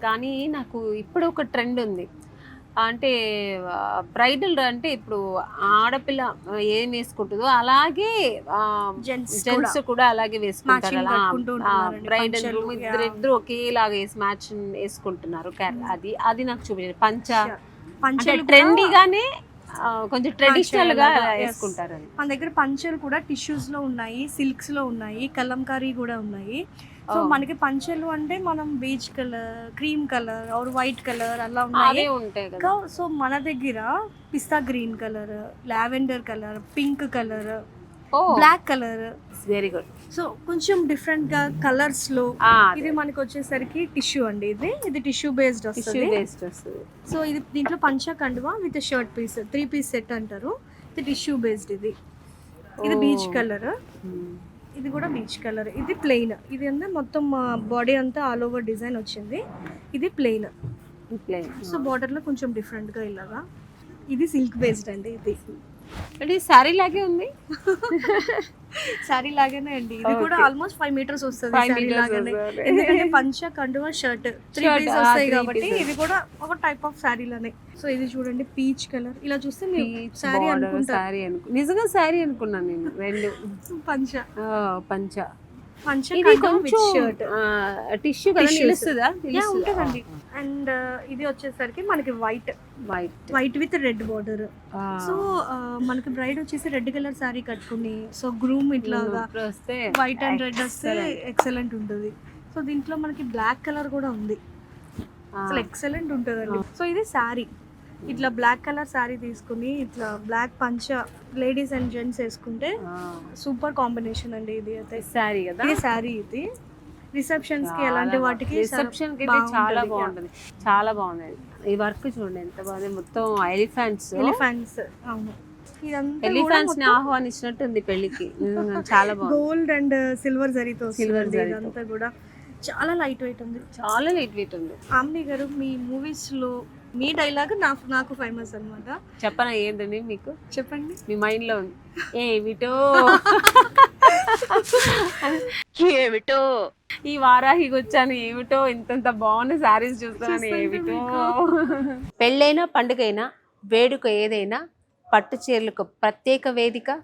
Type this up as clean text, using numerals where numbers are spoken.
కానీ నాకు ఇప్పుడు ఒక ట్రెండ్ ఉంది. అంటే బ్రైడల్ అంటే ఇప్పుడు ఆడపిల్ల ఏం వేసుకుంటుందో అలాగే జెంట్స్ కూడా అలాగే వేసుకుంటారు. అలా బ్రైడ్ అండ్ గ్రూమ్ ఇద్దరు ఒకేలాగా వేసి మ్యాచ్ వేసుకుంటున్నారు. అది అది నాకు చూపించారు. పంచలు ట్రెండీగానే కొంచెం ట్రెడిషనల్ గా వేసుకుంటారు. మన దగ్గర పంచలు కూడా టిష్యూస్ లో ఉన్నాయి, సిల్క్స్ లో ఉన్నాయి, కలంకారీ కూడా ఉన్నాయి. సో మనకి పంచలు అంటే మనం beige colour, cream colour or white colour అలా ఉన్నాయి. సో మన దగ్గర పిస్తా green colour, lavender colour, pink colour, black colour, very good. So కొంచెం డిఫరెంట్ గా కలర్స్ లో ఇది మనకి వచ్చేసరికి టిష్యూ అండి. ఇది టిష్యూ బేస్డ్ వస్తుంది. సో ఇది దీంట్లో పంచ కండువా with shirt piece 3 piece set అంటారు. ఇది టిష్యూ బేస్డ్. ఇది బీచ్ కలర్, ఇది కూడా బీచ్ కలర్. ఇది ప్లెయిన్. ఇది అంటే మొత్తం బాడీ అంతా ఆల్ ఓవర్ డిజైన్ వచ్చింది. ఇది ప్లెయిన్. సో బార్డర్ లో కొంచెం డిఫరెంట్ గా ఇలాగా. ఇది సిల్క్ బేస్డ్ అండి. ఇది శారీ లాగే ఉంది. శారీ లాగానే అండి. ఇది కూడా ఆల్మోస్ట్ 5 మీటర్స్ వస్తుంది. శారీ లాగానే, ఎందుకంటే పంచ కండువా షర్ట్ 3 పీస్ వస్తాయి కాబట్టి ఇది కూడా ఒక టైప్ ఆఫ్ శారీ లానే. సో ఇది చూడండి పీచ్ కలర్. ఇలా చూస్తే మీరు శారీ అనుకుంటారు. నిజంగా శారీ అనుకున్నాను నేను. రెండు పంచ ఇది కొంచెం టిష్యూ కదా, నిలుస్తుందా? ఉంటుందండి. అండ్ ఇది వచ్చేసరికి మనకి white with red border. So మనకి బ్రైడ్ వచ్చేసి రెడ్ కలర్ శారీ కట్టుకుని, సో గ్రూమ్ ఇట్లాగా వైట్ అండ్ రెడ్ వస్తే ఎక్సలెంట్ ఉంటుంది. సో దీంట్లో మనకి బ్లాక్ కలర్ కూడా ఉంది. అసలు ఎక్సలెంట్ ఉంటుందండి. సో ఇది శారీ. ఇట్లా బ్లాక్ కలర్ శారీ తీసుకుని ఇట్లా బ్లాక్ పంచ లేడీస్ అండ్ జెంట్స్ వేసుకుంటే సూపర్ కాంబినేషన్ అండి. ఇది అయితే శారీ కదా, ఇది శారీ. ఇది రిసెప్షన్స్ కి ఎలాంటి వాటికి రిసెప్షన్ కి చాలా బాగుంటుంది. చాలా బాగుంది. ఈ వర్క్ చూడండి ఎంత బాగుంది. మొత్తం ఎలిఫెంట్స్. అవును, ఎలిఫెంట్స్ ని ఆహ్వానించినట్టు ఉంది పెళ్లికి. చాలా బాగుంది. గోల్డ్ అండ్ సిల్వర్ జరీతో ఇదంతా కూడా చాలా లైట్ వెయిట్ ఉంది. చాలా లైట్ వెయిట్ ఉంది. ఆమ్ని గారు, మీ మూవీస్ లో మీ డైలాగ్ నాకు ఫేమస్ అన్నమాట. చెప్పనా ఏంటండి మీకు? చెప్పండి. మీ మైండ్ లో ఉంది ఏమిటో ఏమిటో ఈ వారాహికి వచ్చాను, ఏమిటో ఇంత బాగున్న శారీస్ చూస్తాను, ఏమిటో. పెళ్ళైనా పండుగైనా వేడుక ఏదైనా పట్టు చీరలకు ప్రత్యేక వేదిక